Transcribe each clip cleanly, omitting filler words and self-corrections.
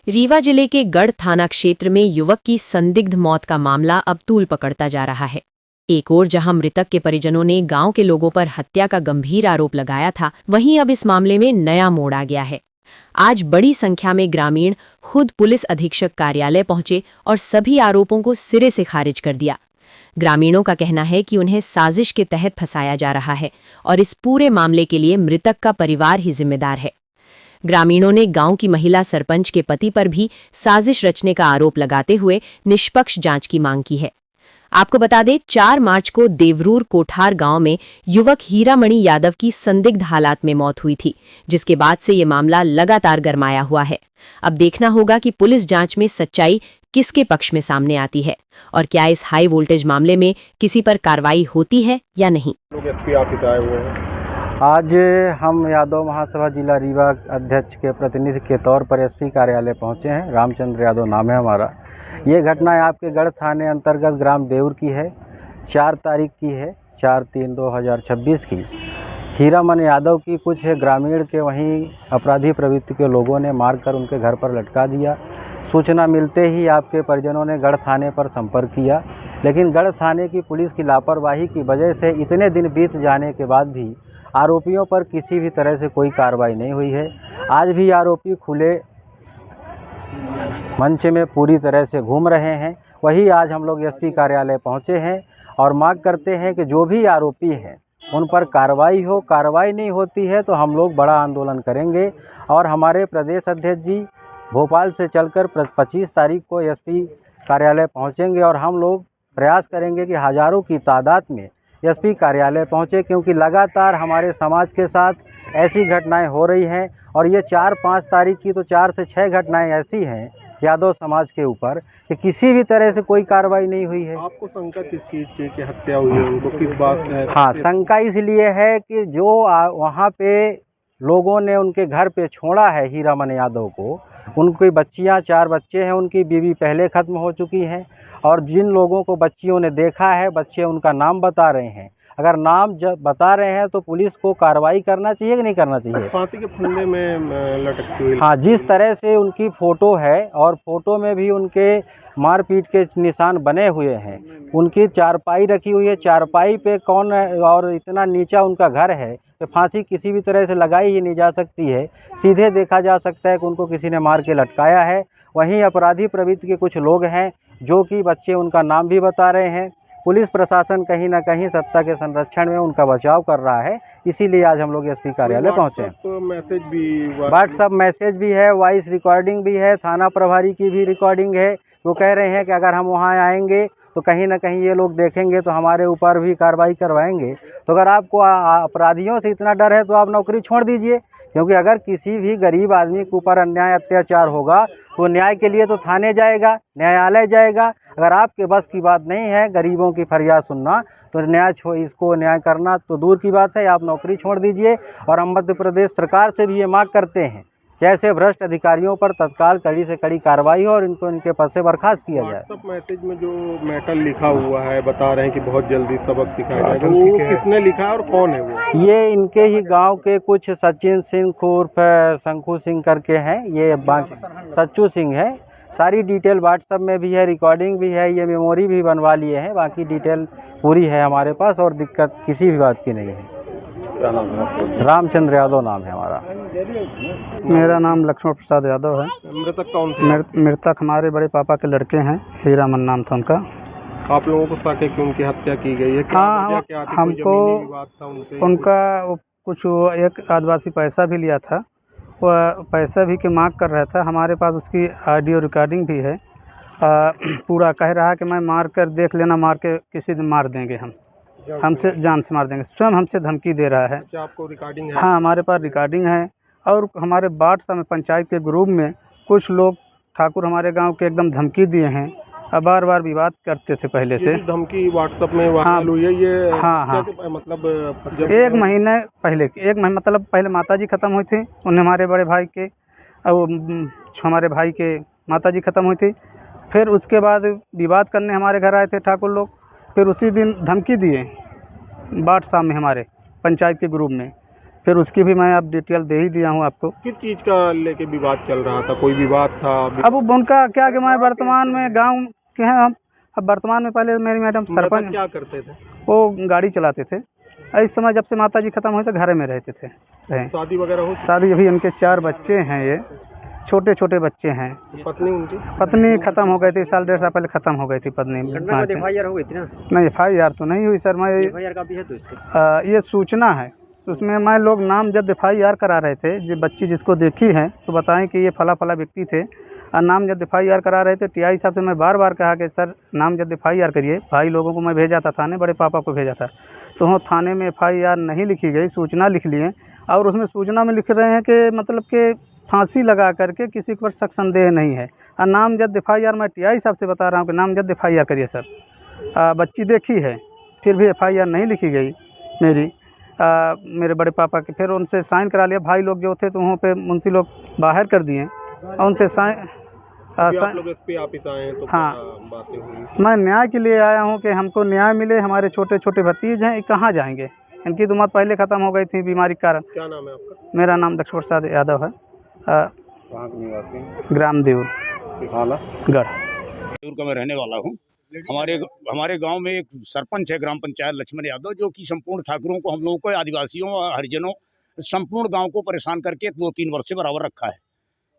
रीवा जिले के गढ़ थाना क्षेत्र में युवक की संदिग्ध मौत का मामला अब तूल पकड़ता जा रहा है। एक ओर जहां मृतक के परिजनों ने गांव के लोगों पर हत्या का गंभीर आरोप लगाया था, वहीं अब इस मामले में नया मोड़ आ गया है। आज बड़ी संख्या में ग्रामीण खुद पुलिस अधीक्षक कार्यालय पहुंचे और सभी आरोपों को सिरे से खारिज कर दिया। ग्रामीणों का कहना है कि उन्हें साजिश के तहत फंसाया जा रहा है और इस पूरे मामले के लिए मृतक का परिवार ही जिम्मेदार है। ग्रामीणों ने गांव की महिला सरपंच के पति पर भी साजिश रचने का आरोप लगाते हुए निष्पक्ष जांच की मांग की है। आपको बता दें, 4 मार्च को देवरूर कोठार गांव में युवक हीरामणि यादव की संदिग्ध हालात में मौत हुई थी, जिसके बाद से ये मामला लगातार गरमाया हुआ है। अब देखना होगा कि पुलिस जांच में सच्चाई किसके पक्ष में सामने आती है और क्या इस हाई वोल्टेज मामले में किसी पर कार्रवाई होती है या नहीं। आज हम यादव महासभा जिला रीवा अध्यक्ष के प्रतिनिधि के तौर पर एसपी कार्यालय पहुंचे हैं। रामचंद्र यादव नाम है हमारा। ये घटना आपके गढ़ थाने अंतर्गत ग्राम देवर की है। 4 तारीख की है, 4/3/2026 की। हीरामणि यादव की कुछ ग्रामीण के वहीं अपराधी प्रवृत्ति के लोगों ने मारकर उनके घर पर लटका दिया। सूचना मिलते ही आपके परिजनों ने गढ़ थाने पर संपर्क किया, लेकिन गढ़ थाने की पुलिस की लापरवाही की वजह से इतने दिन बीत जाने के बाद भी आरोपियों पर किसी भी तरह से कोई कार्रवाई नहीं हुई है। आज भी आरोपी खुले मंच में पूरी तरह से घूम रहे हैं। वही आज हम लोग एसपी कार्यालय पहुंचे हैं और मांग करते हैं कि जो भी आरोपी हैं उन पर कार्रवाई हो। कार्रवाई नहीं होती है तो हम लोग बड़ा आंदोलन करेंगे और हमारे प्रदेश अध्यक्ष जी भोपाल से चलकर 25 तारीख को एसपी कार्यालय पहुंचेंगे और हम लोग प्रयास करेंगे कि हज़ारों की तादाद में एसपी कार्यालय पहुंचे, क्योंकि लगातार हमारे समाज के साथ ऐसी घटनाएं हो रही हैं और ये 4-5 तारीख की तो 4 से 6 घटनाएं ऐसी हैं यादव समाज के ऊपर कि किसी भी तरह से कोई कार्रवाई नहीं हुई है। आपको शंका किस चीज़ की हत्या हुई है, उनको किस बात है? हाँ, शंका इसलिए है कि जो वहाँ पे लोगों ने उनके घर पे छोड़ा है हीरामणि यादव को, उनकी बच्चियाँ 4 बच्चे हैं, उनकी बीवी पहले ख़त्म हो चुकी हैं और जिन लोगों को बच्चियों ने देखा है, बच्चे उनका नाम बता रहे हैं। अगर नाम जब बता रहे हैं तो पुलिस को कार्रवाई करना चाहिए कि नहीं करना चाहिए? फांसी के फंदे में लटकती हुई। हाँ, जिस तरह से उनकी फ़ोटो है और फ़ोटो में भी उनके मारपीट के निशान बने हुए हैं। उनकी चारपाई रखी हुई है, चारपाई पे कौन और इतना नीचा उनका घर है कि फांसी किसी भी तरह से लगाई ही नहीं जा सकती है। सीधे देखा जा सकता है कि उनको किसी ने मार के लटकाया है। वहीं अपराधी प्रवृत्ति के कुछ लोग हैं जो कि बच्चे उनका नाम भी बता रहे हैं। पुलिस प्रशासन कहीं ना कहीं सत्ता के संरक्षण में उनका बचाव कर रहा है, इसीलिए आज हम लोग एसपी कार्यालय पहुंचे हैं। मैसेज भी, व्हाट्सएप मैसेज भी है, वॉइस रिकॉर्डिंग भी है, थाना प्रभारी की भी रिकॉर्डिंग है। वो कह रहे हैं कि अगर हम वहां आएंगे तो कहीं ना कहीं ये लोग देखेंगे तो हमारे ऊपर भी कार्रवाई करवाएंगे। तो अगर आपको अपराधियों से इतना डर है तो आप नौकरी छोड़ दीजिए, क्योंकि अगर किसी भी गरीब आदमी के ऊपर अन्याय अत्याचार होगा तो न्याय के लिए तो थाने जाएगा, न्यायालय जाएगा। अगर आपके बस की बात नहीं है गरीबों की फरियाद सुनना तो इसको न्याय करना तो दूर की बात है, आप नौकरी छोड़ दीजिए। और हम मध्य प्रदेश सरकार से भी ये मांग करते हैं कि ऐसे भ्रष्ट अधिकारियों पर तत्काल कड़ी से कड़ी कार्रवाई हो और इनको इनके पद से बर्खास्त किया जाए। व्हाट्सएप मैसेज में जो मैटर लिखा हुआ है, बता रहे हैं कि बहुत जल्दी सबक सिखाया जाएगा, वो किसने लिखा है और कौन है वो? ये इनके ही गांव के कुछ सचिन सिंह उर्फ शंखू सिंह करके हैं, ये सच्चू सिंह है। सारी डिटेल व्हाट्सएप में भी है, रिकॉर्डिंग भी है, ये मेमोरी भी बनवा लिए हैं। बाकी डिटेल पूरी है हमारे पास और दिक्कत किसी भी बात की नहीं है। क्या नाम है? रामचंद्र यादव नाम है हमारा। मेरा नाम लक्ष्मण प्रसाद यादव है। मृतक कौन थे? मृतक हमारे बड़े पापा के लड़के हैं, हीरामन नाम था उनका। आप लोगों को शक है कि उनकी हत्या की गई है? हाँ, हमको उनका कुछ एक आदिवासी पैसा भी लिया था, वह पैसा भी की मांग कर रहा था। हमारे पास उसकी ऑडियो रिकॉर्डिंग भी है। पूरा कह रहा है कि मैं मार कर देख लेना, मार के किसी दिन मार देंगे, हमसे जान से मार देंगे। स्वयं हमसे धमकी दे रहा है। क्या आपको रिकॉर्डिंग है? हाँ, हमारे पास रिकॉर्डिंग है। और हमारे व्हाट्सएप में पंचायत के ग्रुप में कुछ लोग ठाकुर हमारे गांव के एकदम धमकी दिए हैं और बार बार विवाद करते थे पहले से। धमकी व्हाट्सएप में वायरल हुई है ये? हाँ, मतलब एक महीने पहले, मतलब पहले माताजी ख़त्म हुई थी, उन्हें हमारे बड़े भाई के और हमारे भाई के माताजी ख़त्म हुई थी। फिर उसके बाद विवाद करने हमारे घर आए थे ठाकुर लोग, फिर उसी दिन धमकी दिए व्हाट्सएप में हमारे पंचायत के ग्रुप में फिर उसकी भी मैं अब डिटेल दे ही दिया हूँ आपको। किस चीज़ का लेके विवाद चल रहा था? कोई विवाद था? अब उनका क्या कि मैं वर्तमान में गांव के हैं हम। अब वर्तमान में पहले मेरी मैडम मृतक सरपंच क्या करते थे? वो गाड़ी चलाते थे। इस समय जब से माता जी खत्म हुई तो घर में रहते थे रहे। शादी वगैरह हो? शादी अभी उनके 4 बच्चे हैं, ये छोटे छोटे बच्चे हैं। पत्नी उनकी? पत्नी खत्म हो गई थी, साल 1.5 साल पहले खत्म हो गई थी पत्नी। FIR हो गई थी ना? नहीं, FIR तो नहीं हुई सर। मैं FIR काफी है तो इसकी ये सूचना है, उसमें मैं लोग नाम जब FIR करा रहे थे, जो बच्ची जिसको देखी है तो बताएं कि ये फला फला व्यक्ति थे, और नाम जब FIR करा रहे थे TI साहब से मैं बार बार कहा कि सर नाम जब FIR करिए। भाई लोगों को मैं भेजा था थाने, बड़े पापा को भेजा था, तो वहाँ थाने में FIR नहीं लिखी गई, सूचना लिख लिए। और उसमें सूचना में लिख रहे हैं कि मतलब कि फांसी लगा करके किसी पर शक संदेह नहीं है। और नाम जब FIR मैं TI साहब से बता रहा हूँ कि नाम जब FIR करिए सर। बच्ची देखी है, फिर भी FIR नहीं लिखी गई मेरी। मेरे बड़े पापा के फिर उनसे साइन करा लिया। भाई लोग जो थे तो वहाँ पे मुंशी लोग बाहर कर दिए और उनसे साइन। आप लोग SP ऑफिस आए हैं तो हाँ, क्या बातें हुई? मैं न्याय के लिए आया हूँ कि हमको न्याय मिले। हमारे छोटे छोटे भतीज हैं, ये कहाँ जाएंगे? इनकी तो मौत पहले ख़त्म हो गई थी बीमारी के कारण। क्या नाम है आपका? मेरा नाम लक्ष्मण प्रसाद यादव है। कहाँ के निवासी? ग्राम देउर गढ़ देउर का मैं रहने वाला हूँ। हमारे गांव में एक सरपंच है ग्राम पंचायत लक्ष्मण यादव, जो कि संपूर्ण ठाकुरों को, हम लोगों को, आदिवासियों और हरिजनों, संपूर्ण गांव को परेशान करके 2-3 वर्ष से बराबर रखा है।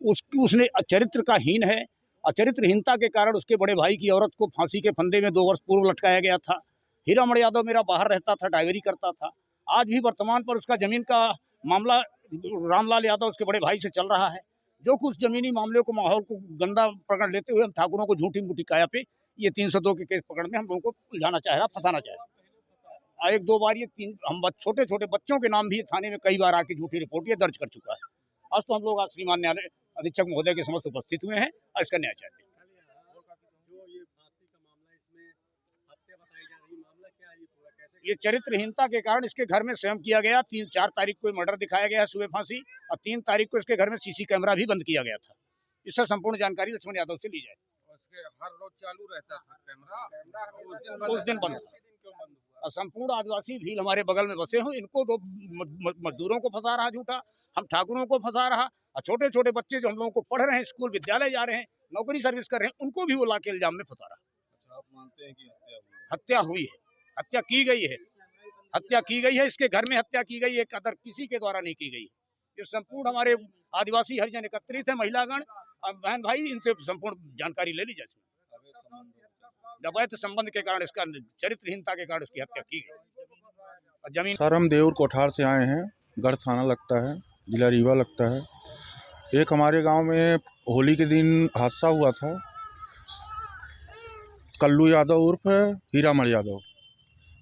उसने चरित्र का हीन है। अचरित्रहीनता के कारण उसके बड़े भाई की औरत को फांसी के फंदे में 2 वर्ष पूर्व लटकाया गया था। हीरामण यादव मेरा बाहर रहता था, ड्राइवरी करता था। आज भी वर्तमान पर उसका जमीन का मामला रामलाल यादव उसके बड़े भाई से चल रहा है, जो कि उस जमीनी मामले को, माहौल को गंदा पकड़ लेते हुए हम ठाकुरों को झूठी मूठी काया पे ये 302 के केस पकड़ में हम लोगों को उलझाना चाह रहा, फंसाना चाह रहा। 1-2 बार ये हम छोटे छोटे बच्चों के नाम भी थाने में कई बार आके झूठी रिपोर्ट ये दर्ज कर चुका है। आज तो हम लोग आज श्रीमान न्यायालय अधीक्षक महोदय के समक्ष उपस्थित हुए हैं और इसका न्याय चाहते हैं। ये चरित्रहीनता के कारण इसके घर में स्वयं किया गया। 4 तारीख को मर्डर दिखाया गया सुबह फांसी, और 3 तारीख को इसके घर में CC कैमरा भी बंद किया गया था। इससे संपूर्ण जानकारी लक्ष्मण यादव से ली जाए। हर रोज चालू रहता था कैमरा, उस दिन बंद था। और संपूर्ण आदिवासी भील हमारे बगल में बसे हो, इनको 2 मजदूरों को फंसा रहा झूठा, हम ठाकुरों को फंसा रहा, और छोटे छोटे बच्चे जो हम लोगों को पढ़ रहे हैं, स्कूल विद्यालय जा रहे हैं, नौकरी सर्विस कर रहे हैं, उनको भी वो लाके इल्जाम में फंसा रहा। आप मानते हैं कि हत्या हुई है, हत्या की गई है, हत्या की गई है। इसके घर में हत्या की गई है, अदर किसी के द्वारा नहीं की गई। ये संपूर्ण हमारे आदिवासी हरिजन एकत्रित है, महिलागण, बहन भाई, इनसे संपूर्ण जानकारी ले ली जाए। अवैध संबंध के कारण, इसका चरित्रहीनता के कारण उसकी हत्या की गई। जमीन सर, हम देउर कोठार से आए हैं। गढ़ थाना लगता है, जिला रीवा लगता है। एक हमारे गांव में होली के दिन हादसा हुआ था। कल्लू यादव उर्फ हीरामण यादव,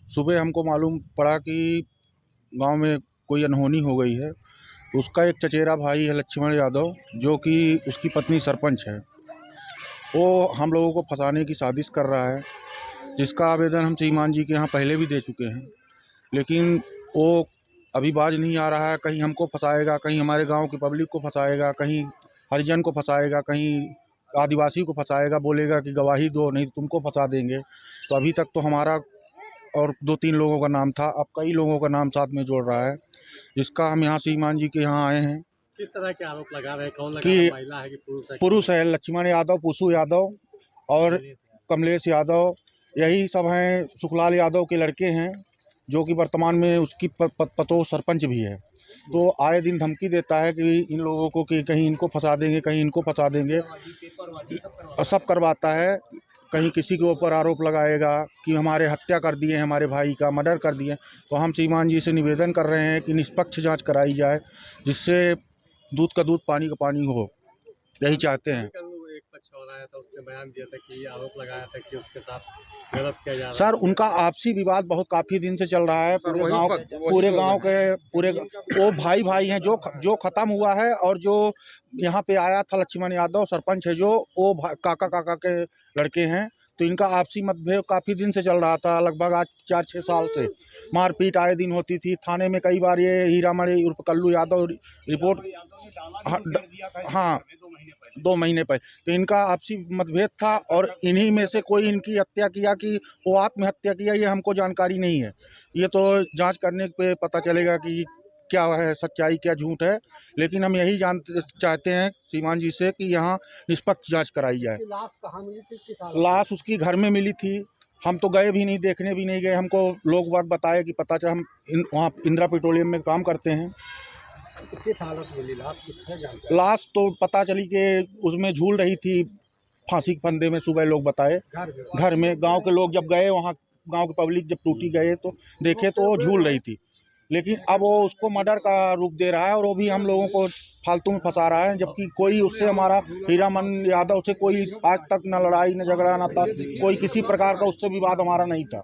सुबह हमको मालूम पड़ा कि गांव में कोई अनहोनी हो गई है। उसका एक चचेरा भाई है लक्ष्मण यादव, जो कि उसकी पत्नी सरपंच है। वो हम लोगों को फंसाने की साजिश कर रहा है, जिसका आवेदन हम श्रीमान जी के यहाँ पहले भी दे चुके हैं, लेकिन वो अभी बाज नहीं आ रहा है। कहीं हमको फंसाएगा, कहीं हमारे गांव की पब्लिक को फंसाएगा, कहीं हरिजन को फंसाएगा, कहीं आदिवासी को फंसाएगा, बोलेगा कि गवाही दो नहीं तुमको फंसा देंगे। तो अभी तक तो हमारा और 2-3 लोगों का नाम था, अब कई लोगों का नाम साथ में जोड़ रहा है, जिसका हम यहाँ श्रीमान जी के यहाँ आए हैं। किस तरह के आरोप लगा रहे हैं? कौन लगा कि रहा है? महिला है कि पुरुष है? पुरुष है, लक्ष्मण यादव, पुसू यादव और कमलेश यादव, यही सब हैं। सुखलाल यादव के लड़के हैं, जो कि वर्तमान में उसकी पतोह सरपंच भी है। तो आए दिन धमकी देता है कि इन लोगों को कि कहीं इनको फंसा देंगे, कहीं इनको फंसा देंगे, और सब करवाता है। कहीं किसी के ऊपर आरोप लगाएगा कि हमारे हत्या कर दिए, हमारे भाई का मर्डर कर दिए। तो हम श्रीमान जी से निवेदन कर रहे हैं कि निष्पक्ष जांच कराई जाए, जिससे दूध का दूध पानी का पानी हो, यही चाहते हैं। एक पक्ष हो रहा था, उसने बयान दिया था कि आरोप लगाया था कि उसके साथ गलत किया जा रहा है। सर, उनका आपसी विवाद बहुत काफ़ी दिन से चल रहा है। पूरे गांव के वो भाई हैं। जो ख़त्म हुआ है, और जो यहाँ पे आया था लक्ष्मण यादव सरपंच है, जो वो काका के लड़के हैं। तो इनका आपसी मतभेद काफ़ी दिन से चल रहा था, लगभग आज 4-6 साल से मारपीट आए दिन होती थी। थाने में कई बार ये हीरामण उर्फ कल्लू यादव रिपोर्ट, हाँ 2 महीने पहले, तो इनका आपसी मतभेद था, और इन्हीं में से कोई इनकी हत्या किया कि वो आत्महत्या किया, ये हमको जानकारी नहीं है। ये तो जांच करने पे पता चलेगा कि क्या है सच्चाई क्या झूठ है, लेकिन हम यही जानते चाहते हैं श्रीमान जी से कि यहाँ निष्पक्ष जांच कराई जाए। लाश कहाँ मिली थी, किस हालत लाश उसकी घर में मिली थी, हम तो गए भी नहीं, देखने भी नहीं गए। हमको लोग बाग बताए कि पता चला, हम वहाँ इंदिरा पेट्रोलियम में काम करते हैं। में? किस हालत में मिली लाश, कितना जानकारी? लाश तो पता चली कि उसमें झूल रही थी फांसी के फंदे में, सुबह लोग बताए घर में। गांव के लोग जब गए वहाँ, गांव के पब्लिक जब टूटी गए तो देखे तो वो झूल रही थी, लेकिन अब वो उसको मर्डर का रूप दे रहा है और वो भी हम लोगों को फालतू में फंसा रहा है, जबकि कोई उससे, हमारा हीरामन यादव से कोई आज तक न लड़ाई न झगड़ा न था, कोई किसी प्रकार का उससे विवाद हमारा नहीं था।